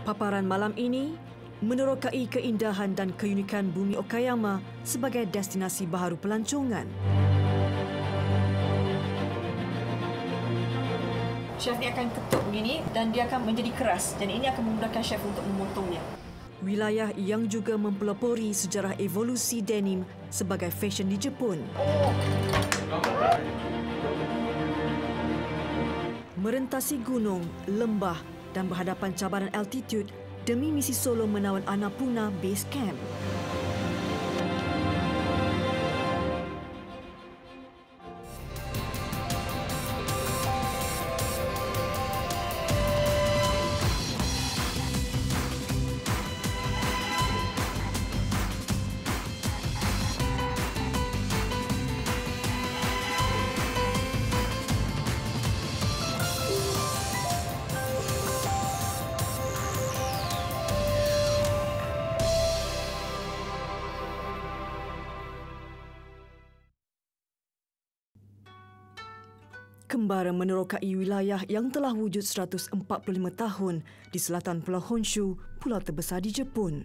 Paparan malam ini menerokai keindahan dan keunikan bumi Okayama sebagai destinasi baharu pelancongan. Chef ni akan ketuk begini dan dia akan menjadi keras dan ini akan memudahkan chef untuk memotongnya. Wilayah yang juga mempelopori sejarah evolusi denim sebagai fashion di Jepun. Merentasi gunung, lembah dan berhadapan cabaran altitude demi misi solo menawan Annapurna Base Camp. Kembara menerokai wilayah yang telah wujud 145 tahun di selatan Pulau Honshu, pulau terbesar di Jepun.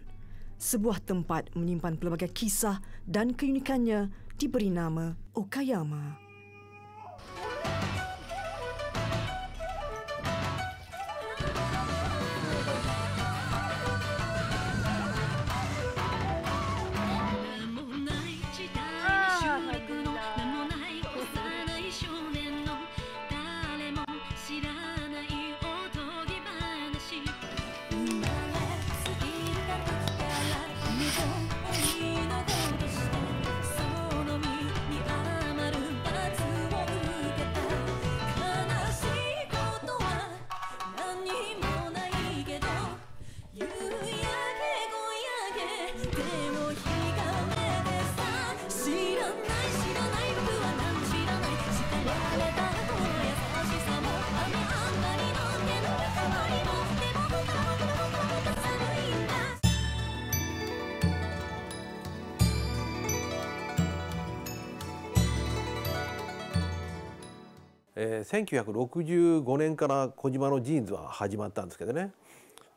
Sebuah tempat menyimpan pelbagai kisah dan keunikannya diberi nama Okayama.1965年から小島のジーンズは始まったんですけどね。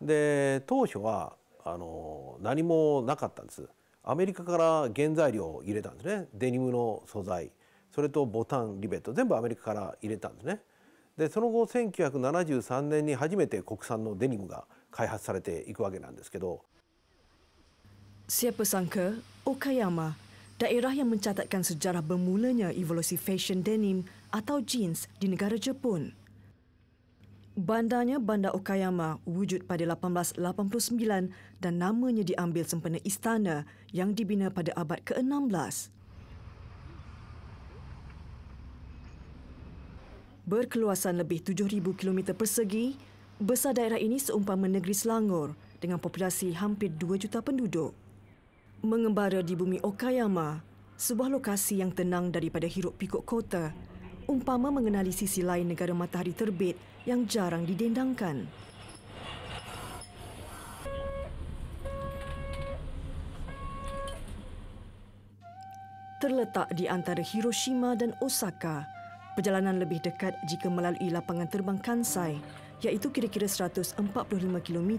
で当初は何もなかったんです。アメリカから原材料を入れたんですね。デニムの素材、それとボタン、リベット、全部アメリカから入れたんですね。でその後1973年に初めて国産のデニムが開発されていくわけなんですけど。Siapa sangka Okayama, daerah yang mencatatkan sejarah bermulanya evolusi fashion denim atau jeans di negara Jepun. Bandarnya Bandar Okayama wujud pada 1889 dan namanya diambil sempena istana yang dibina pada abad ke-16. Berkeluasan lebih 7,000 km persegi, besar daerah ini seumpama negeri Selangor dengan populasi hampir 2 juta penduduk. Mengembara di bumi Okayama, sebuah lokasi yang tenang daripada hiruk pikuk kota, umpama mengenali sisi lain negara matahari terbit yang jarang didendangkan. Terletak di antara Hiroshima dan Osaka, perjalanan lebih dekat jika melalui lapangan terbang Kansai, iaitu kira-kira 145 km.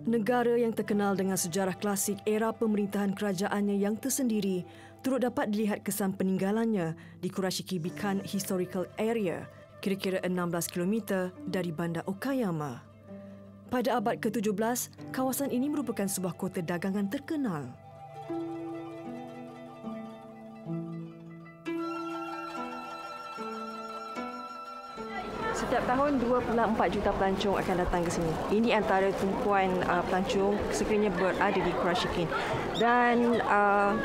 Negara yang terkenal dengan sejarah klasik era pemerintahan kerajaannya yang tersendiri turut dapat dilihat kesan peninggalannya di Kurashiki-bikan Historical Area, kira-kira 16 km dari Bandar Okayama. Pada abad ke-17, kawasan ini merupakan sebuah kota dagangan terkenal. Setiap tahun 2.4 juta pelancong akan datang ke sini. Ini antara tumpuan pelancong sekiranya berada di Kurashiki. Dan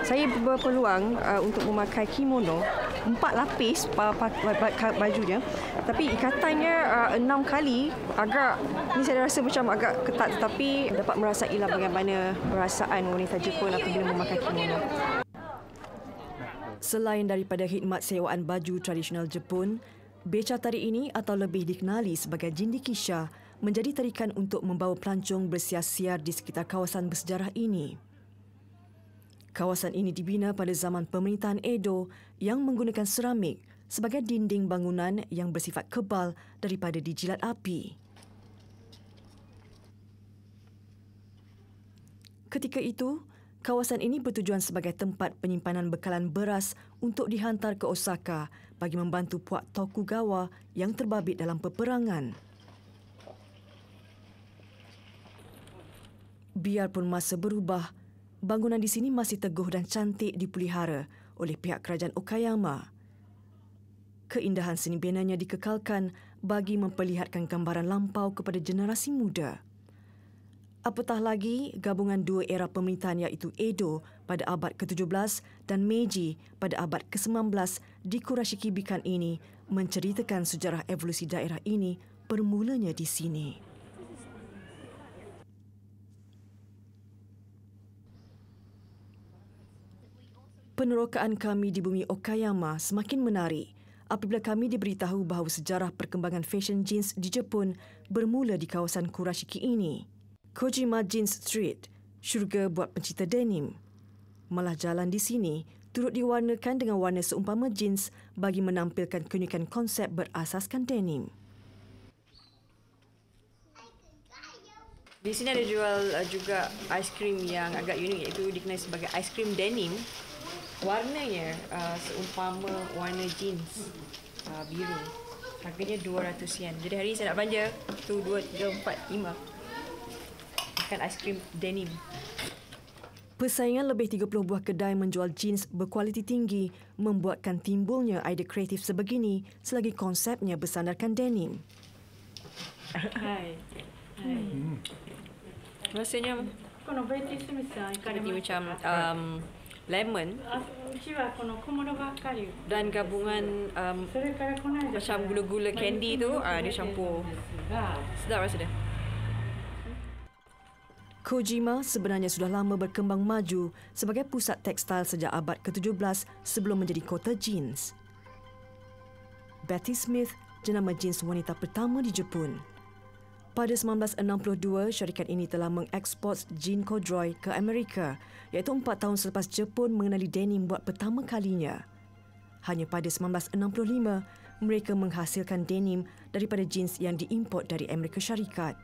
saya berpeluang untuk memakai kimono 4 lapis bajunya. Tapi ikatannya 6 kali agak, ini saya rasa macam agak ketat, tetapi dapat merasailah bagaimana perasaan wanita Jepun apabila memakai kimono. Selain daripada khidmat sewaan baju tradisional Jepun, beca tari ini atau lebih dikenali sebagai jindikisha menjadi tarikan untuk membawa pelancong bersiar-siar di sekitar kawasan bersejarah ini. Kawasan ini dibina pada zaman pemerintahan Edo yang menggunakan seramik sebagai dinding bangunan yang bersifat kebal daripada dijilat api. Ketika itu, kawasan ini bertujuan sebagai tempat penyimpanan bekalan beras untuk dihantar ke Osaka bagi membantu puak Tokugawa yang terbabit dalam peperangan. Biarpun masa berubah, bangunan di sini masih teguh dan cantik dipelihara oleh pihak kerajaan Okayama. Keindahan seni benanya dikekalkan bagi memperlihatkan gambaran lampau kepada generasi muda. Apatah lagi, gabungan dua era pemerintahan iaitu Edo pada abad ke-17 dan Meiji pada abad ke-19 di Kurashiki Bikan ini menceritakan sejarah evolusi daerah ini bermulanya di sini. Penerokaan kami di bumi Okayama semakin menarik apabila kami diberitahu bahawa sejarah perkembangan fashion jeans di Jepun bermula di kawasan Kurashiki ini. Kojima Jeans Street, syurga buat pencinta denim. Malah jalan di sini turut diwarnakan dengan warna seumpama jeans bagi menampilkan keunikan konsep berasaskan denim. Di sini ada jual juga aiskrim yang agak unik iaitu dikenali sebagai aiskrim denim. Warnanya seumpama warna jeans biru. Harganya 200 yen. Jadi hari ini saya nak belanja 1, 2, 3, 4, 5. Makan aiskrim denim. Persaingan lebih 30 buah kedai menjual jeans berkualiti tinggi membuatkan timbulnya idea kreatif sebegini selagi konsepnya bersandarkan denim. Hai. Rasanya seperti macam lemon dan gabungan macam gula-gula candy tu dia campur. Sedap rasa dia. Kojima sebenarnya sudah lama berkembang maju sebagai pusat tekstil sejak abad ke-17 sebelum menjadi kota jeans. Betty Smith jenama jeans wanita pertama di Jepun. Pada 1962, syarikat ini telah mengekspor jean corduroy ke Amerika, iaitu 4 tahun selepas Jepun mengenali denim buat pertama kalinya. Hanya pada 1965, mereka menghasilkan denim daripada jeans yang diimport dari Amerika Syarikat.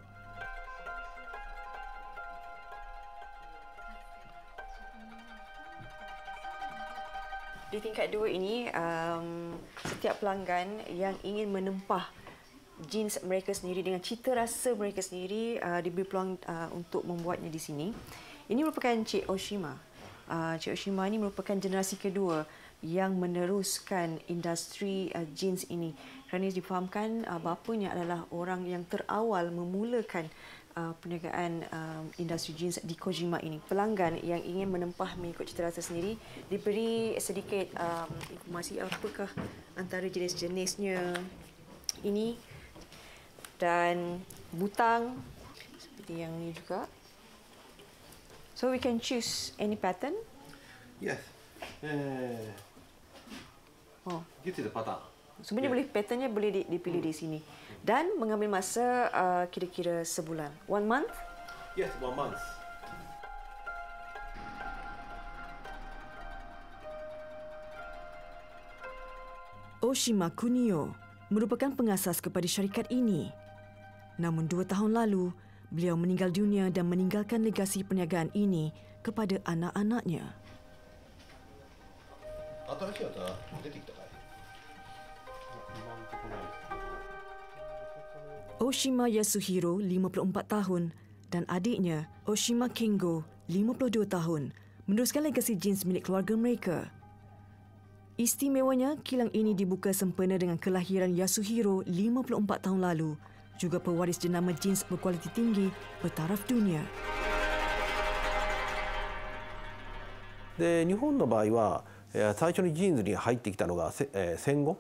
Di tingkat 2 ini, setiap pelanggan yang ingin menempah jeans mereka sendiri dengan cita rasa mereka sendiri diberi peluang untuk membuatnya di sini. Ini merupakan Cik Oshima. Cik Oshima ini merupakan generasi kedua yang meneruskan industri jeans ini. Kerana difahamkan bapanya adalah orang yang terawal memulakan perniagaan industri jeans di Kojima ini. Pelanggan yang ingin menempah mengikut cita rasa sendiri diberi sedikit informasi apakah antara jenis-jenisnya ini dan butang seperti yang ini juga. So we can choose any pattern. Yes. Gitu the pattern. Sebenarnya boleh patternnya boleh dipilih di sini. Dan mengambil masa kira-kira sebulan. 1 month? Yes, 1 month. Oshima Kunio merupakan pengasas kepada syarikat ini. Namun 2 tahun lalu, beliau meninggal dunia dan meninggalkan legasi perniagaan ini kepada anak-anaknya. Oshima Yasuhiro, 54 tahun dan adiknya Oshima Kengo, 52 tahun, meneruskan legasi jeans milik keluarga mereka. Istimewanya, kilang ini dibuka sempena dengan kelahiran Yasuhiro 54 tahun lalu, juga pewaris jenama jeans berkualiti tinggi bertaraf dunia. で日本の場合は最初にジーンズに入ってきたのが戦後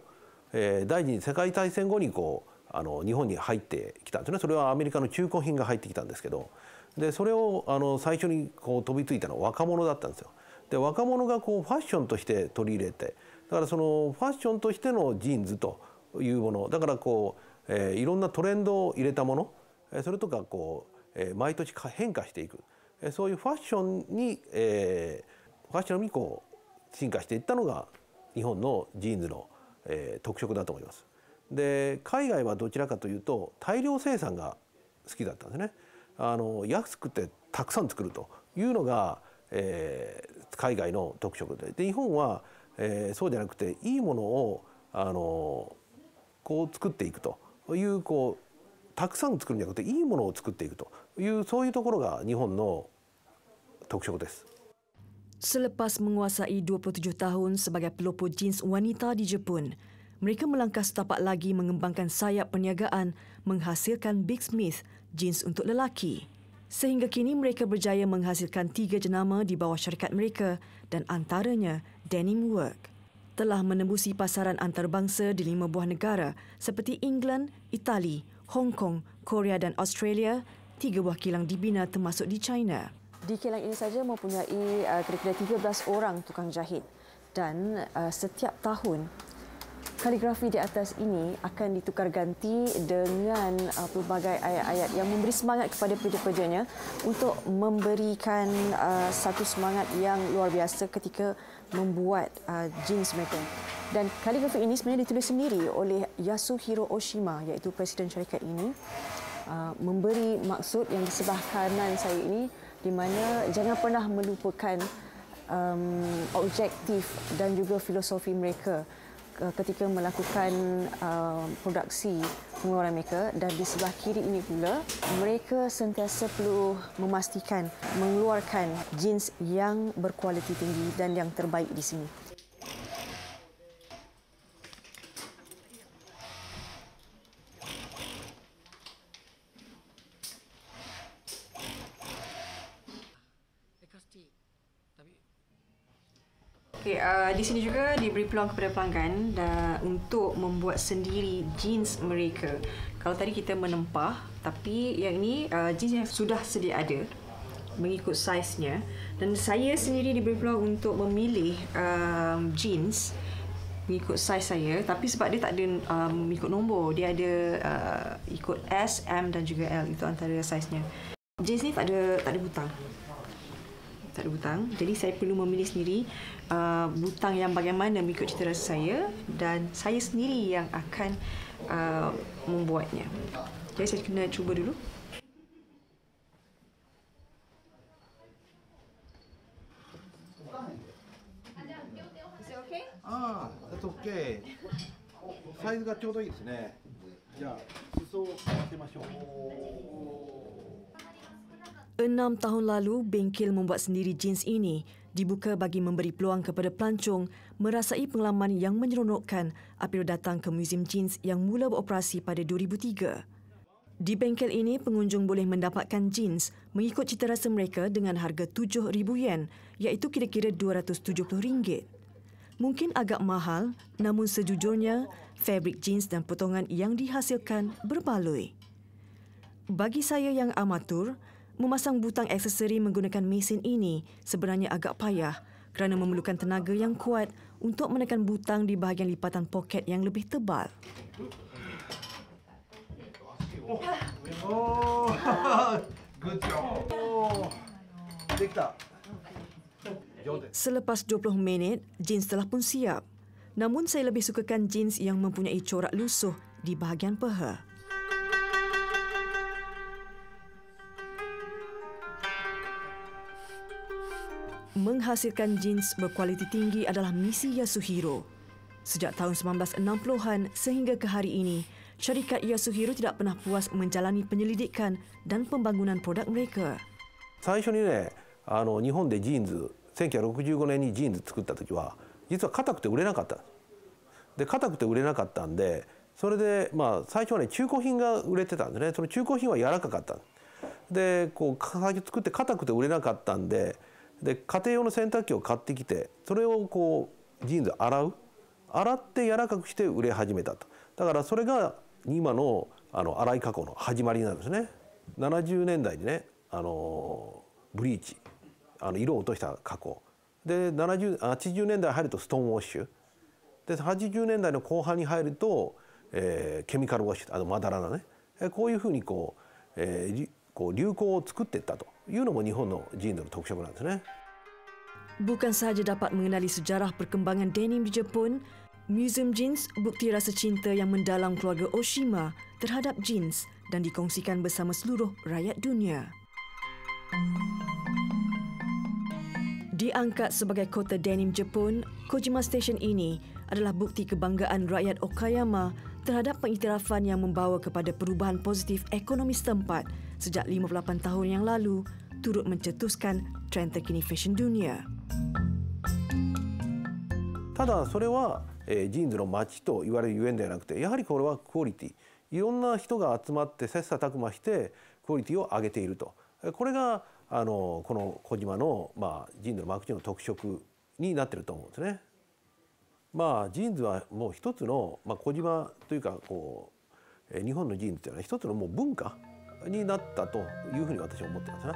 第二次世界大戦後に日本に入ってきたんですね。それはアメリカの中古品が入ってきたんですけど、でそれを最初に飛びついたのは若者だったんですよ。で若者がファッションとして取り入れて、だからそのファッションとしてのジーンズというものだからいろんなトレンドを入れたもの、それとか毎年変化していく、そういうファッションに進化していったのが日本のジーンズの特色だと思います。で海外はどちらかというと大量生産が好きだったんですね。安くてたくさん作るというのが、海外の特色で、日本は、そうじゃなくていいものをこう作っていくというたくさん作るんじゃなくていいものを作っていくというそういうところが日本の特色です。Selepas menguasai 27 tahun sebagai pelopor jeans wanita di Jepun, mereka melangkah setapak lagi mengembangkan sayap perniagaan menghasilkan Big Smith jeans untuk lelaki. Sehingga kini mereka berjaya menghasilkan 3 jenama di bawah syarikat mereka dan antaranya Denim Work. Telah menembusi pasaran antarabangsa di 5 buah negara seperti England, Itali, Hong Kong, Korea dan Australia. 3 buah kilang dibina termasuk di China. Di kilang ini saja mempunyai kira-kira 13 orang tukang jahit dan setiap tahun kaligrafi di atas ini akan ditukar ganti dengan pelbagai ayat-ayat yang memberi semangat kepada pekerja-pekerjanya untuk memberikan satu semangat yang luar biasa ketika membuat jeans mereka. Dan kaligrafi ini sebenarnya ditulis sendiri oleh Yasuhiro Oshima, iaitu presiden syarikat ini, memberi maksud yang di sebelah kanan saya ini, di mana jangan pernah melupakan objektif dan juga filosofi mereka ketika melakukan produksi pengeluaran mereka. Dan di sebelah kiri ini pula, mereka sentiasa perlu memastikan mengeluarkan jeans yang berkualiti tinggi dan yang terbaik di sini. Okay, di sini juga diberi peluang kepada pelanggan untuk membuat sendiri jeans mereka. Kalau tadi kita menempah, tapi yang ini jeans yang sudah sedia ada mengikut saiznya. Dan saya sendiri diberi peluang untuk memilih jeans mengikut saiz saya, tapi sebab dia tak ada mengikut nombor, dia ada ikut S, M dan juga L, itu antara saiznya. Jeans ni tak ada butang. Tak ada butang. Jadi saya perlu memilih sendiri butang yang bagaimana mengikut cita rasa saya, dan saya sendiri yang akan membuatnya. Jadi saya kena cuba dulu. Is it okay? That's okay. サイズがちょうどいいですね。じゃあ裾を合わせましょう。6 tahun lalu, bengkel membuat sendiri jeans ini dibuka bagi memberi peluang kepada pelancong merasai pengalaman yang menyeronokkan apabila datang ke Museum Jeans yang mula beroperasi pada 2003. Di bengkel ini, pengunjung boleh mendapatkan jeans mengikut cita rasa mereka dengan harga RM7,000, iaitu kira-kira RM270. Mungkin agak mahal, namun sejujurnya, fabrik jeans dan potongan yang dihasilkan berbaloi. Bagi saya yang amatur, memasang butang aksesori menggunakan mesin ini sebenarnya agak payah kerana memerlukan tenaga yang kuat untuk menekan butang di bahagian lipatan poket yang lebih tebal. Oh, good job. Selepas 20 minit, jeans telah pun siap. Namun saya lebih sukakan jeans yang mempunyai corak lusuh di bahagian peha. Menghasilkan jeans berkualiti tinggi adalah misi Yasuhiro. Sejak tahun 1960-an sehingga ke hari ini, syarikat Yasuhiro tidak pernah puas menjalani penyelidikan dan pembangunan produk mereka. 最初にね、日本でジーンズ、1965年にジーンズ作った時は、実は硬くて売れなかった。で、硬くて売れなかったんで、それで最初はね、中古品が売れてたんですね。その中古品は柔らかかった。で、最初作って硬くて売れなかったんで。で家庭用の洗濯機を買ってきて、それをジーンズ洗って柔らかくして売れ始めたと。だからそれが今の洗い加工の始まりなんですね。70年代にね、ブリーチ、色を落とした加工で、80年代入るとストーンウォッシュで、80年代の後半に入ると、ケミカルウォッシュ、まだらなね、こういうふうに流行を作っていったというのも日本のジーンズの特色なんですね。Bukan sahaja dapat mengenali sejarah perkembangan denim di Jepun, Museum Jeans bukti rasa cinta yang mendalam keluarga Oshima terhadap jeans dan dikongsikan bersama seluruh rakyat dunia. Diangkat sebagai kota denim Jepun, Kojima Station ini adalah bukti kebanggaan rakyat Okayama terhadap pengiktirafan yang membawa kepada perubahan positif ekonomi setempat sejak 58 tahun yang lalu, turut mencetuskan trend terkini fashion dunia. ただそれは、ジーンズの街と言われるゆえんではなくて、やはりこれはクオリティ、いろんな人が集まって切磋琢磨してクオリティを上げていると、これがこの小島の、ジーンズの街の特色になっていると思うんですね。ジーンズはもう一つの、小島というか日本のジーンズというのは一つのもう文化になったというふうに私は思ってますね。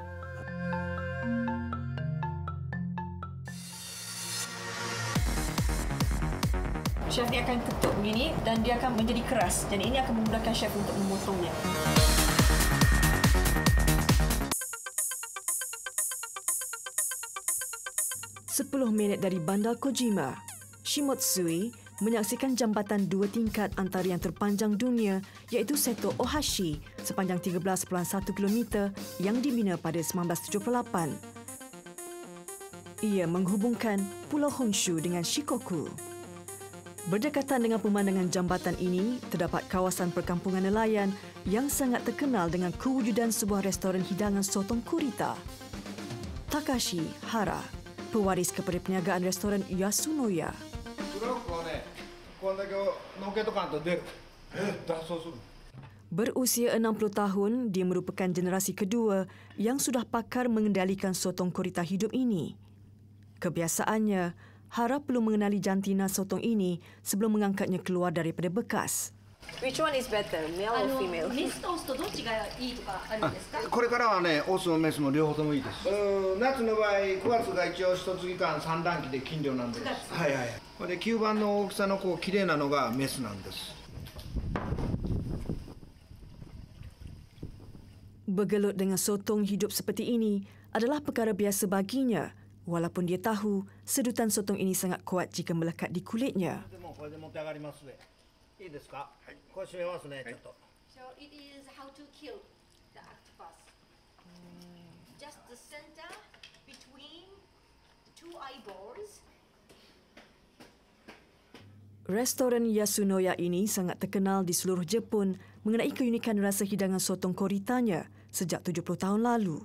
Chef ni akan ketuk begini dan dia akan menjadi keras. Dan ini akan memudahkan chef untuk memotongnya. Sepuluh minit dari bandar Kojima, Shimotsui menyaksikan jambatan 2 tingkat antara yang terpanjang dunia iaitu Seto Ohashi sepanjang 13.1 km yang dibina pada 1978. Ia menghubungkan Pulau Honshu dengan Shikoku. Berdekatan dengan pemandangan jambatan ini, terdapat kawasan perkampungan nelayan yang sangat terkenal dengan kewujudan sebuah restoran hidangan sotong kurita. Takashi Hara, pewaris kepada perniagaan restoran Yasunoya. Berusia 60 tahun, dia merupakan generasi kedua yang sudah pakar mengendalikan sotong kurita hidup ini. Kebiasaannya, Hara perlu mengenali jantina sotong ini sebelum mengangkatnya keluar daripada bekas. Which one is better, male or female? メスとオスとどっちがいいとかあるんですか？これからはね、オスもメスも両方ともいいです。夏の場合、9月が一応一月間産卵期で禁漁なんです。はいはい。これで吸盤の大きさの綺麗なのがメスなんです。Bergelut dengan sotong hidup seperti ini adalah perkara biasa baginya, walaupun dia tahu sedutan sotong ini sangat kuat jika melekat di kulitnya. So it is how to kill the octopus. Just the center between two eyeballs. Restoran Yasunoya ini sangat terkenal di seluruh Jepun mengenai keunikan rasa hidangan sotong koritanya sejak 70 tahun lalu.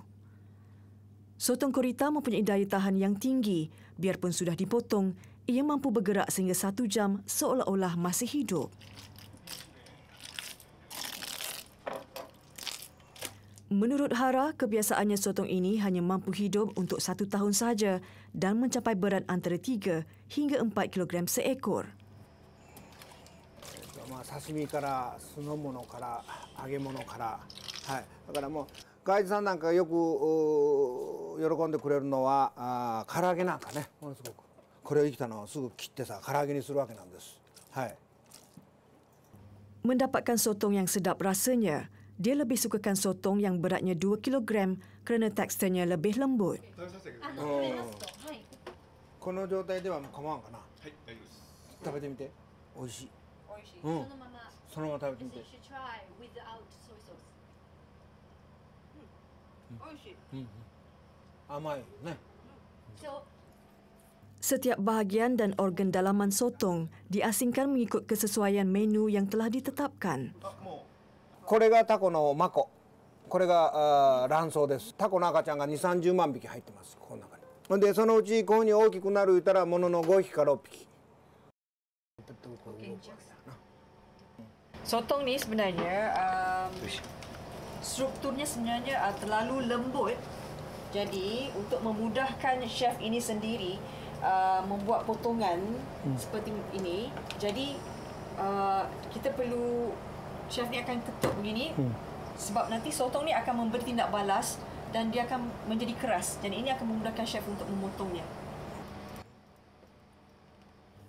Sotong korita mempunyai daya tahan yang tinggi, biarpun sudah dipotong, ia mampu bergerak sehingga 1 jam seolah-olah masih hidup. Menurut Hara, kebiasaannya sotong ini hanya mampu hidup untuk 1 tahun saja dan mencapai berat antara 3 hingga 4 kilogram seekor. 刺身から酢の物から揚げ物から、はい、だからもう外地さんなんかよく喜んでくれるのは唐揚げなんかね、ものすごくこれを生きたのをすぐ切ってさ唐揚げにするわけなんです。はい。Mendapatkan sotong yang sedap rasanya, dia lebih sukakan sotong yang beratnya 2 kilogram kerana teksturnya lebih lembut. この状態では構わんかな。はい、大丈夫です。食べてみて。美味しい。そのまま食べてみて。甘いよね。Setiap bahagian dan organ dalaman sotong diasingkan mengikut kesesuaian menu yang telah ditetapkan. これがタコのマコ。これが卵巣です。タコの赤ちゃんが2、30万匹入ってます。この中に。でそのうちこういうふうに大きくなる言ったらものの5匹から6匹。 Sotong ni sebenarnya strukturnya sebenarnya terlalu lembut. Jadi untuk memudahkan chef ini sendiri membuat potongan seperti ini. Jadi kita perlu chef ni akan ketuk begini sebab nanti sotong ni akan memberi tindak balas dan dia akan menjadi keras. Dan ini akan memudahkan chef untuk memotongnya.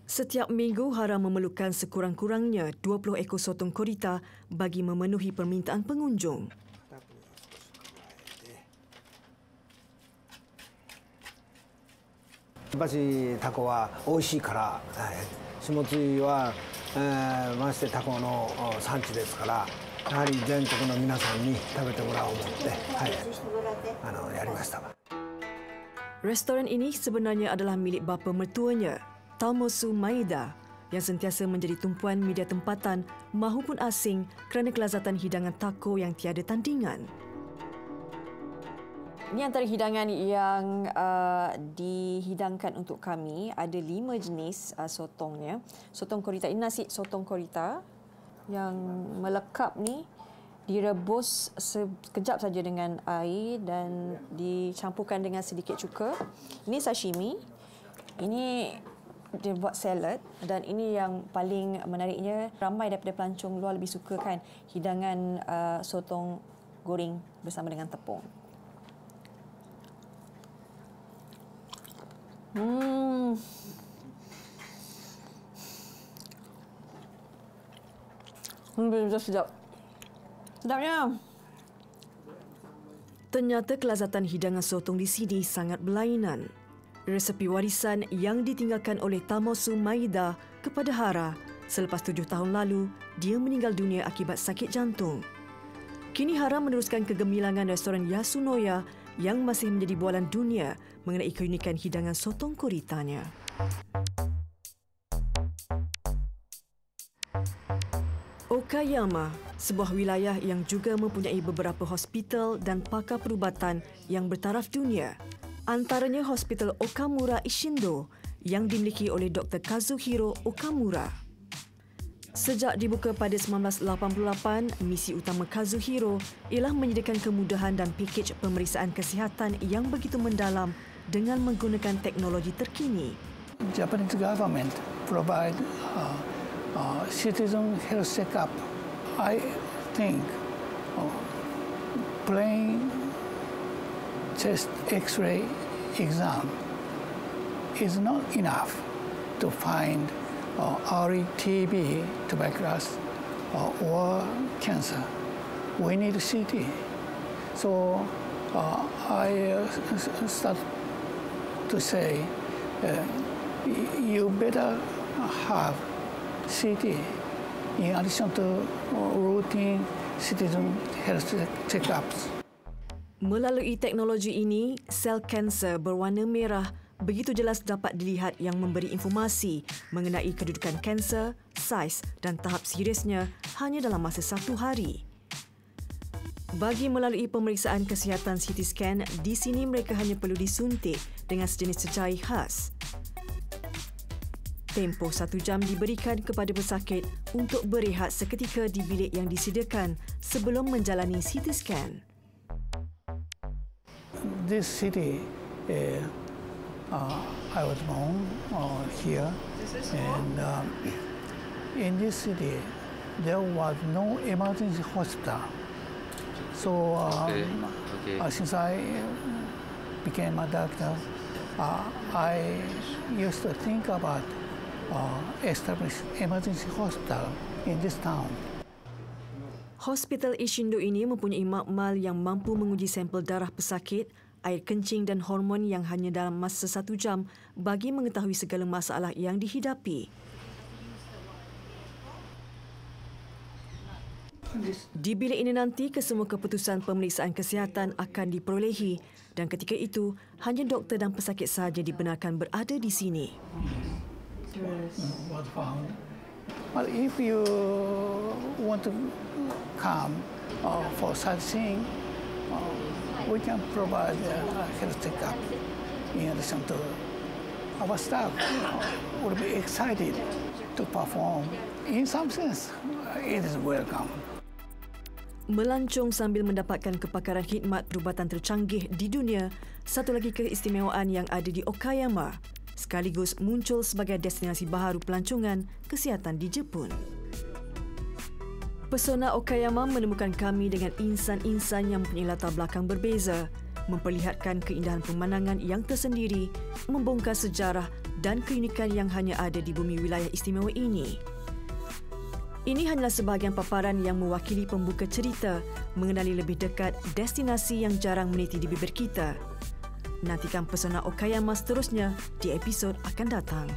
Setiap minggu, Hara memerlukan sekurang-kurangnya 20 ekor sotong korita bagi memenuhi permintaan pengunjung. やっぱしタコは美味しいから、下津は、ましてタコの産地ですから、やはり全国の皆さんに食べてもらおうと思って、やりました。Restoran ini sebenarnya adalah milik bapa mertuanya, Tamosu Maeda, yang sentiasa menjadi tumpuan media tempatan mahupun asing kerana kelazatan hidangan taco yang tiada tandingan. Ini antara hidangan yang dihidangkan untuk kami. Ada 5 jenis sotongnya. Sotong korita, ini nasi sotong korita yang melekap ni direbus sekejap saja dengan air dan dicampurkan dengan sedikit cuka. Ini sashimi. Ini dia buat salad dan ini yang paling menariknya, ramai daripada pelancong luar lebih suka kan hidangan sotong goreng bersama dengan tepung. Betul sedap. Sedapnya. Ternyata kelazatan hidangan sotong di sini sangat berlainan. Resepi warisan yang ditinggalkan oleh Tamosu Maeda kepada Hara selepas 7 tahun lalu dia meninggal dunia akibat sakit jantung. Kini Hara meneruskan kegemilangan restoran Yasunoya yang masih menjadi bualan dunia mengenai keunikan hidangan sotong koritanya. Okayama, sebuah wilayah yang juga mempunyai beberapa hospital dan pakar perubatan yang bertaraf dunia. Antaranya Hospital Okamura Ishindo yang dimiliki oleh Dr. Kazuhiro Okamura. Sejak dibuka pada 1988, misi utama Kazuhiro ialah menyediakan kemudahan dan pakej pemeriksaan kesihatan yang begitu mendalam dengan menggunakan teknologi terkini. Japanese government provide citizen health checkup. I think plain chest X-ray exam is not enough to find early TB, tuberculosis, or cancer. We need CT. So I start to say you better have CT in addition to routine citizen health checkups. Melalui teknologi ini, sel kanser berwarna merah begitu jelas dapat dilihat yang memberi informasi mengenai kedudukan kanser, saiz dan tahap seriusnya hanya dalam masa 1 hari. Bagi melalui pemeriksaan kesihatan CT scan, di sini mereka hanya perlu disuntik dengan sejenis cecair khas. Tempoh 1 jam diberikan kepada pesakit untuk berehat seketika di bilik yang disediakan sebelum menjalani CT scan. This city, I was born here, and in this city, there was no emergency hospital. So since I became a doctor, I used to think about establish emergency hospital in this town. Hospital Ishindo ini mempunyai makmal yang mampu menguji sampel darah pesakit, air kencing dan hormon yang hanya dalam masa 1 jam bagi mengetahui segala masalah yang dihidapi. Di bilik ini nanti, kesemua keputusan pemeriksaan kesihatan akan diperolehi dan ketika itu, hanya doktor dan pesakit sahaja dibenarkan berada di sini. But if you want to come for sightseeing, we can provide a health checkup. In addition to our staff, will be excited to perform. In some sense, it is welcome. Melancong sambil mendapatkan kepakaran khidmat perubatan tercanggih di dunia, satu lagi keistimewaan yang ada di Okayama, sekaligus muncul sebagai destinasi baharu pelancongan kesihatan di Jepun. Pesona Okayama menemukan kami dengan insan-insan yang mempunyai latar belakang berbeza, memperlihatkan keindahan pemandangan yang tersendiri, membongkar sejarah dan keunikan yang hanya ada di bumi wilayah istimewa ini. Ini hanyalah sebahagian paparan yang mewakili pembuka cerita mengenali lebih dekat destinasi yang jarang meniti di bibir kita. Nantikan pesona Okayama seterusnya di episod akan datang.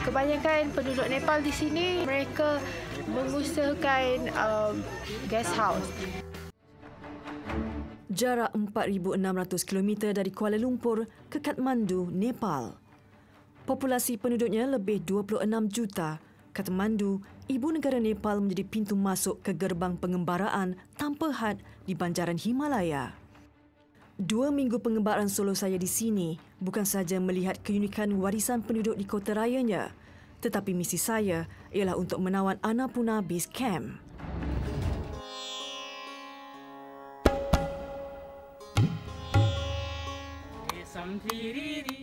Kebanyakan penduduk Nepal di sini, mereka mengusahakan guest house. Jarak 4,600 km dari Kuala Lumpur ke Kathmandu, Nepal. Populasi penduduknya lebih 26 juta. Kathmandu, ibu negara Nepal, menjadi pintu masuk ke gerbang pengembaraan tanpa had di banjaran Himalaya. 2 minggu pengembaraan solo saya di sini bukan sahaja melihat keunikan warisan penduduk di kota rayanya, tetapi misi saya ialah untuk menawan Annapurna Base Camp.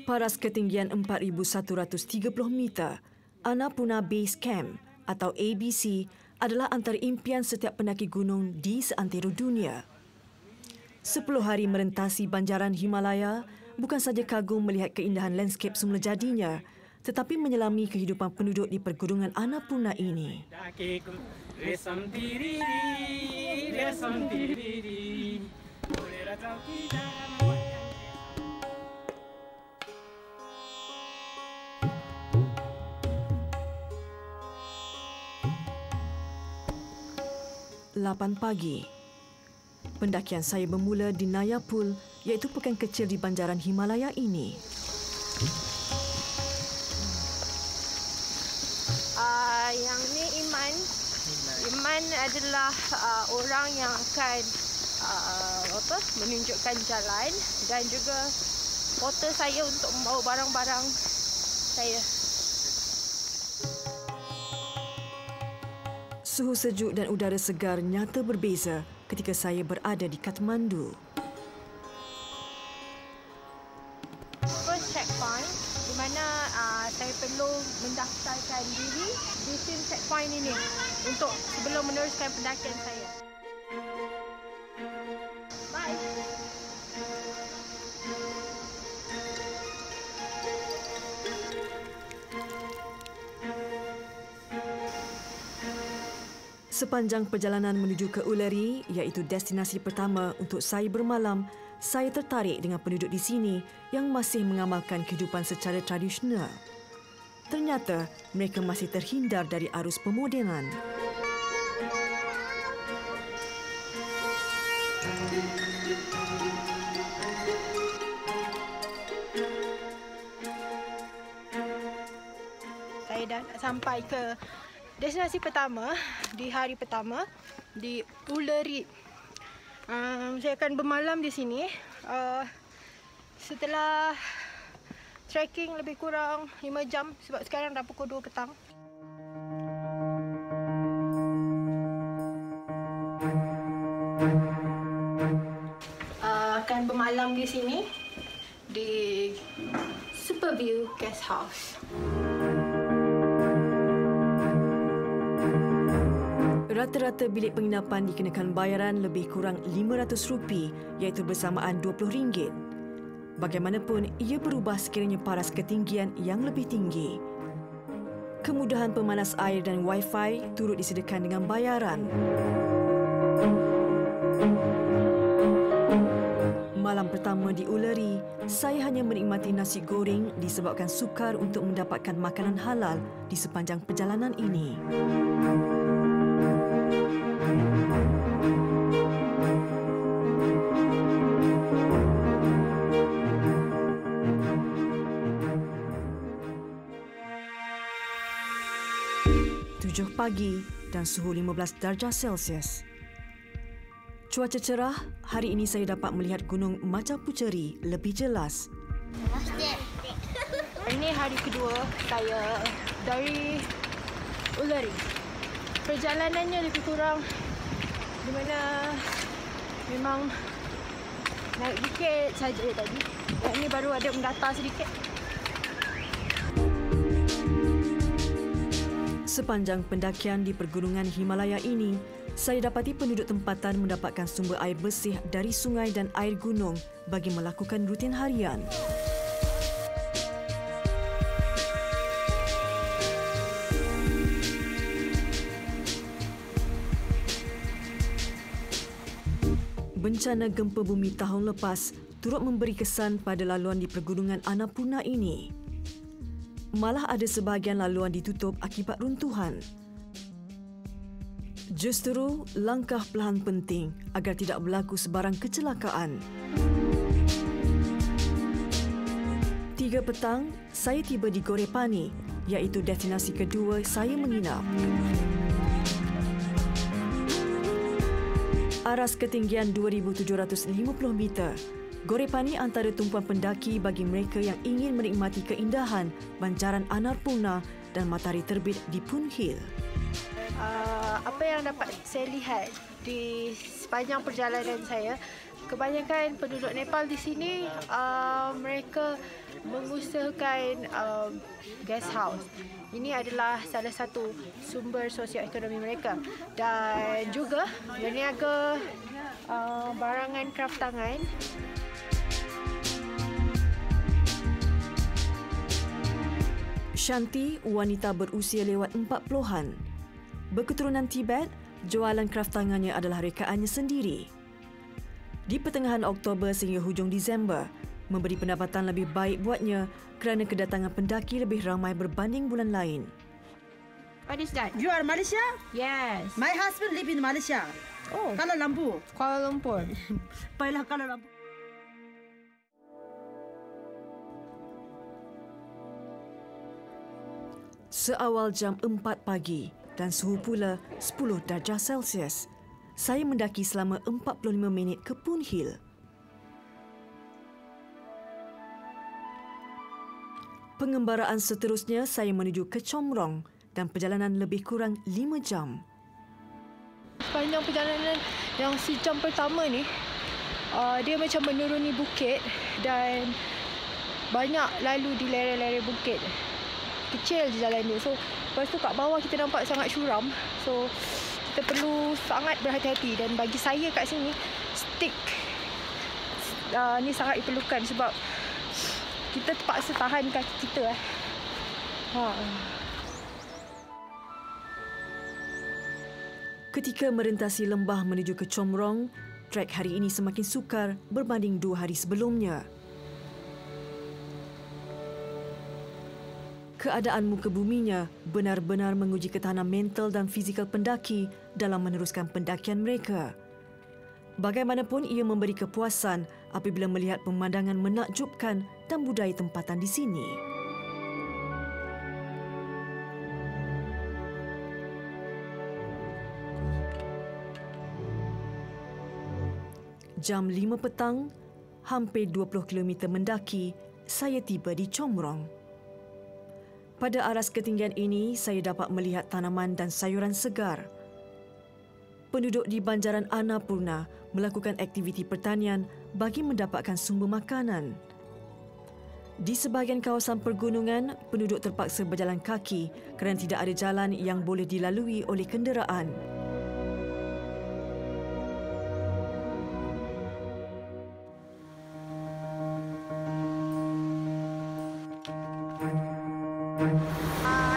Paras ketinggian 4,130 meter, Annapurna Base Camp atau ABC adalah antara impian setiap pendaki gunung di seantero dunia. 10 hari merentasi banjaran Himalaya bukan saja kagum melihat keindahan lanskap semula jadinya, tetapi menyelami kehidupan penduduk di pergunungan Annapurna ini. 8 pagi. Pendakian saya bermula di Nayapul, iaitu pekan kecil di banjaran Himalaya ini. Yang ni Iman. Iman adalah orang yang akan menunjukkan jalan dan juga porter saya untuk membawa barang-barang saya. Suhu sejuk dan udara segar nyata berbeza ketika saya berada di Kathmandu. First checkpoint di mana saya perlu mendaftarkan diri di checkpoint ini untuk sebelum meneruskan pendakian saya. Bye. Sepanjang perjalanan menuju ke Ullery, iaitu destinasi pertama untuk saya bermalam, saya tertarik dengan penduduk di sini yang masih mengamalkan kehidupan secara tradisional. Ternyata mereka masih terhindar dari arus pemodenan. Saya dah sampai ke destinasi pertama di hari pertama di Ullery. Saya akan bermalam di sini. Setelah trekking lebih kurang 5 jam sebab sekarang dah pukul 2 petang. Akan bermalam di sini di Superview Guest House. Rata-rata bilik penginapan dikenakan bayaran lebih kurang RM500, iaitu bersamaan RM20. Bagaimanapun, ia berubah sekiranya paras ketinggian yang lebih tinggi. Kemudahan pemanas air dan Wi-Fi turut disediakan dengan bayaran. Malam pertama di Ullery, saya hanya menikmati nasi goreng disebabkan sukar untuk mendapatkan makanan halal di sepanjang perjalanan ini. Pagi dan suhu 15 darjah Celsius. Cuaca cerah, hari ini saya dapat melihat gunung Machapucheri lebih jelas. Ini hari kedua saya dari Ullery. Perjalanannya lebih kurang di mana memang naik dikit saja tadi. Yang ini baru ada mendata sedikit. Sepanjang pendakian di pergunungan Himalaya ini, saya dapati penduduk tempatan mendapatkan sumber air bersih dari sungai dan air gunung bagi melakukan rutin harian. Bencana gempa bumi tahun lepas turut memberi kesan pada laluan di pergunungan Annapurna ini. Malah ada sebahagian laluan ditutup akibat runtuhan. Justru langkah perlahan penting agar tidak berlaku sebarang kecelakaan. 3 petang, saya tiba di Gorepani, iaitu destinasi kedua saya menginap. Aras ketinggian 2,750 meter, Gorepani antara tumpuan pendaki bagi mereka yang ingin menikmati keindahan banjaran Annapurna dan matahari terbit di Poon Hill. Apa yang dapat saya lihat di sepanjang perjalanan saya, kebanyakan penduduk Nepal di sini mereka mengusahakan guest house. Ini adalah salah satu sumber sosioekonomi mereka, dan juga berniaga barangan kraft tangan. Shanti, wanita berusia lewat 40-an. Berketurunan Tibet, jualan kraft tangannya adalah rekaannya sendiri. Di pertengahan Oktober sehingga hujung Disember, memberi pendapatan lebih baik buatnya kerana kedatangan pendaki lebih ramai berbanding bulan lain. What is that? You are Malaysia? Yes. My husband live in Malaysia. Oh, Kuala Lumpur. Kuala Lumpur. Pailah Kuala Lumpur. Seawal jam 4 pagi dan suhu pula 10 darjah Celsius, saya mendaki selama 45 minit ke Poon Hill. Pengembaraan seterusnya saya menuju ke Chomrong dan perjalanan lebih kurang 5 jam. Sepanjang perjalanan yang sejam pertama ni, dia macam menuruni bukit dan banyak lalu di lereng-lereng bukit. Kecil je jalan dia. So, lepas tu kat bawah kita nampak sangat curam. So, kita perlu sangat berhati-hati, dan bagi saya kat sini, stick ni sangat diperlukan sebab kita terpaksa tahan kaki kita. Ketika merentasi lembah menuju ke Chomrong, trek hari ini semakin sukar berbanding 2 hari sebelumnya. Keadaan muka buminya benar-benar menguji ketahanan mental dan fizikal pendaki dalam meneruskan pendakian mereka. Bagaimanapun ia memberi kepuasan apabila melihat pemandangan menakjubkan dan budaya tempatan di sini. Jam 5 petang, hampir 20 km mendaki, saya tiba di Chomrong. Pada aras ketinggian ini, saya dapat melihat tanaman dan sayuran segar. Penduduk di banjaran Annapurna melakukan aktiviti pertanian bagi mendapatkan sumber makanan. Di sebahagian kawasan pergunungan, penduduk terpaksa berjalan kaki kerana tidak ada jalan yang boleh dilalui oleh kenderaan.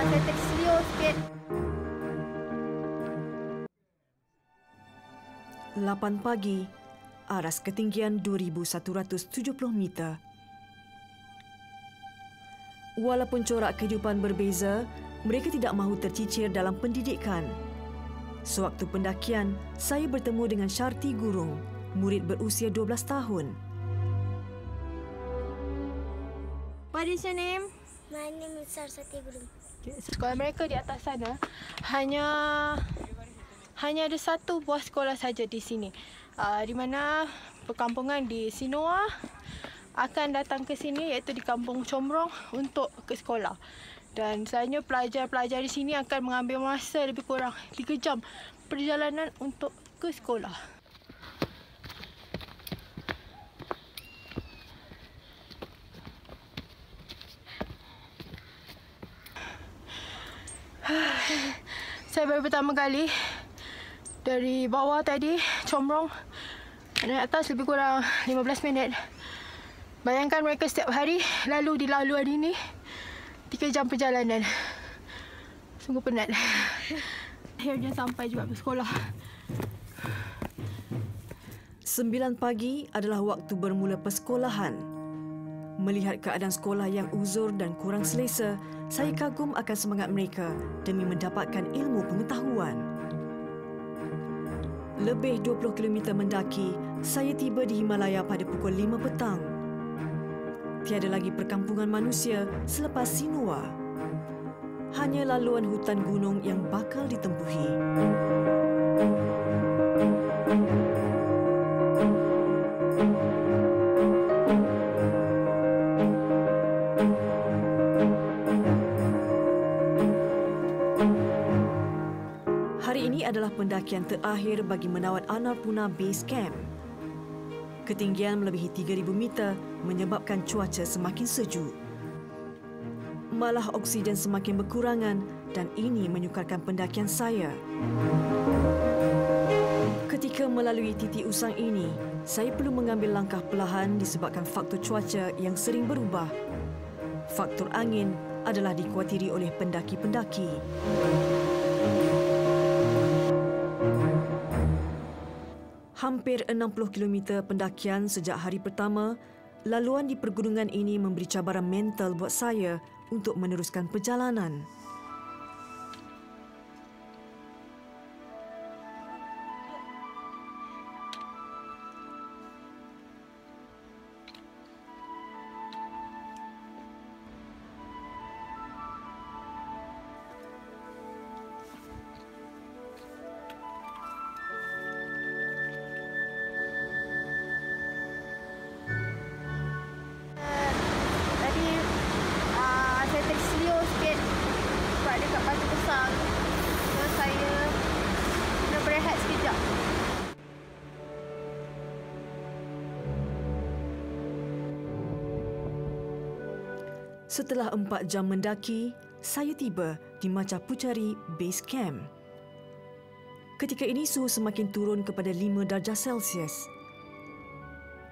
Saya terselio sikit. 8 pagi, aras ketinggian 2,170 meter. Walaupun corak kehidupan berbeza, mereka tidak mahu tercicir dalam pendidikan. Sewaktu pendakian, saya bertemu dengan Sharti Gurung, murid berusia 12 tahun. What is your name? My name is Saraswati Gurung. Sekolah mereka di atas sana hanya ada satu buah sekolah saja di sini, di mana perkampungan di Sinoa akan datang ke sini, iaitu di kampung Chomrong, untuk ke sekolah. Dan selalunya pelajar-pelajar di sini akan mengambil masa lebih kurang 3 jam perjalanan untuk ke sekolah. Saya baru pertama kali dari bawah tadi, Chomrong, naik atas lebih kurang 15 minit. Bayangkan mereka setiap hari lalu di laluan ini 3 jam perjalanan. Sungguh penat. Akhirnya sampai juga ke sekolah. 9 pagi adalah waktu bermula persekolahan. Melihat keadaan sekolah yang uzur dan kurang selesa, saya kagum akan semangat mereka demi mendapatkan ilmu pengetahuan. Lebih 20 km mendaki, saya tiba di Himalaya pada pukul 5 petang. Tiada lagi perkampungan manusia selepas Sinua. Hanya laluan hutan gunung yang bakal ditempuhi. Hari ini adalah pendakian terakhir bagi menawat Annapurna Base Camp. Ketinggian melebihi 3,000 meter menyebabkan cuaca semakin sejuk. Malah oksigen semakin berkurangan dan ini menyukarkan pendakian saya. Ketika melalui titik usang ini, saya perlu mengambil langkah perlahan disebabkan faktor cuaca yang sering berubah. Faktor angin adalah dikuatiri oleh pendaki-pendaki. Hampir 60 km pendakian sejak hari pertama, laluan di pergunungan ini memberi cabaran mental buat saya untuk meneruskan perjalanan. Setelah 4 jam mendaki, saya tiba di Machapuchari Base Camp. Ketika ini suhu semakin turun kepada 5 darjah Celsius.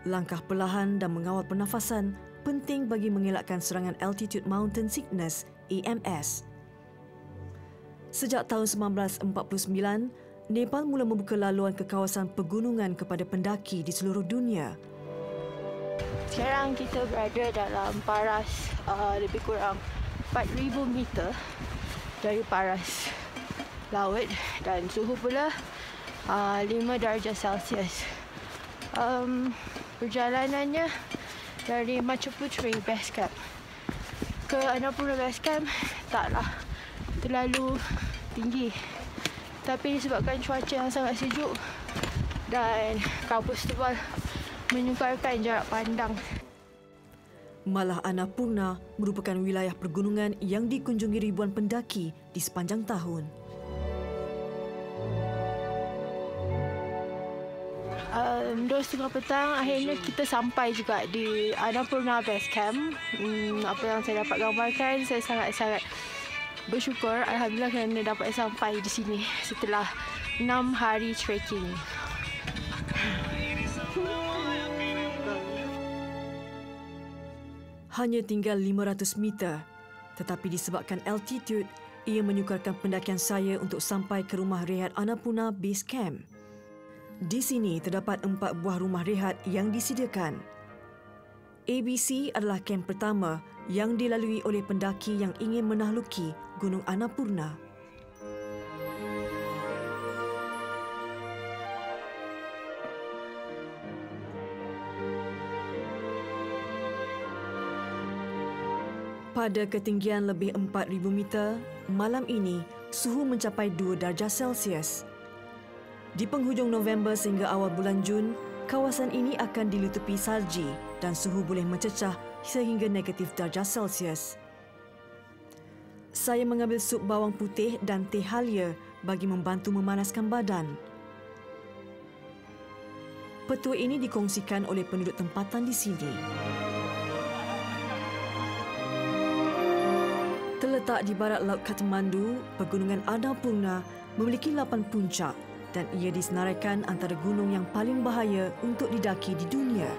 Langkah perlahan dan mengawal pernafasan penting bagi mengelakkan serangan Altitude Mountain Sickness, AMS. Sejak tahun 1949, Nepal mula membuka laluan ke kawasan pegunungan kepada pendaki di seluruh dunia. Sekarang kita berada dalam paras lebih kurang 4,000 meter dari paras laut dan suhu pula 5 darjah Celsius. Perjalanannya dari Machapuchari Base Camp ke Annapurna Base Camp taklah terlalu tinggi. Tapi disebabkan cuaca yang sangat sejuk dan kabut tebal menyukarkan jarak pandang. Malah Annapurna merupakan wilayah pergunungan yang dikunjungi ribuan pendaki di sepanjang tahun. 2:30 petang akhirnya kita sampai juga di Annapurna Base Camp. Apa yang saya dapat gambarkan, saya sangat-sangat bersyukur alhamdulillah kerana dapat sampai di sini setelah 6 hari trekking. Hanya tinggal 500 meter, tetapi disebabkan altitude, ia menyukarkan pendakian saya untuk sampai ke rumah rehat Annapurna Base Camp. Di sini terdapat 4 buah rumah rehat yang disediakan. ABC adalah kamp pertama yang dilalui oleh pendaki yang ingin menahluki Gunung Annapurna. Pada ketinggian lebih 4,000 meter, malam ini suhu mencapai 2 darjah Celsius. Di penghujung November sehingga awal bulan Jun, kawasan ini akan ditutupi salji dan suhu boleh mencecah sehingga negatif darjah Celsius. Saya mengambil sup bawang putih dan teh halia bagi membantu memanaskan badan. Petua ini dikongsikan oleh penduduk tempatan di sini. Terletak di barat Laut Kathmandu, Pegunungan Annapurna memiliki 8 puncak dan ia disenaraikan antara gunung yang paling bahaya untuk didaki di dunia.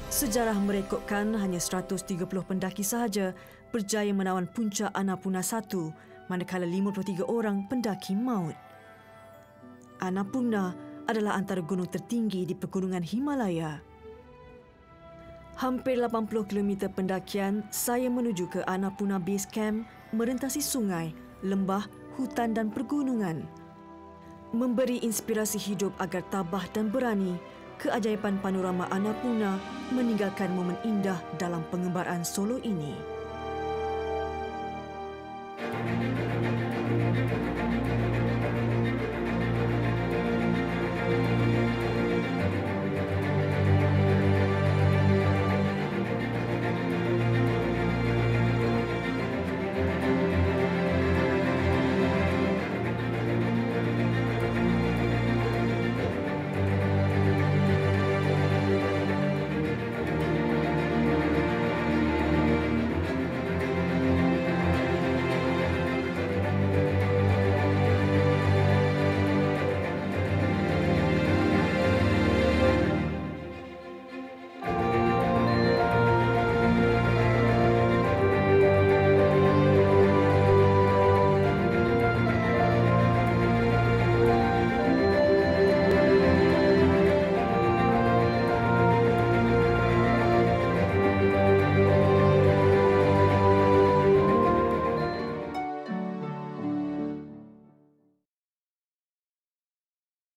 Sejarah merekodkan hanya 130 pendaki sahaja berjaya menawan puncak Annapurna 1, manakala 53 orang pendaki maut. Annapurna adalah antara gunung tertinggi di Pegunungan Himalaya. Hampir 80 km pendakian, saya menuju ke Annapurna Base Camp merentasi sungai, lembah, hutan dan pergunungan. Memberi inspirasi hidup agar tabah dan berani, keajaiban panorama Annapurna meninggalkan momen indah dalam pengembaraan solo ini.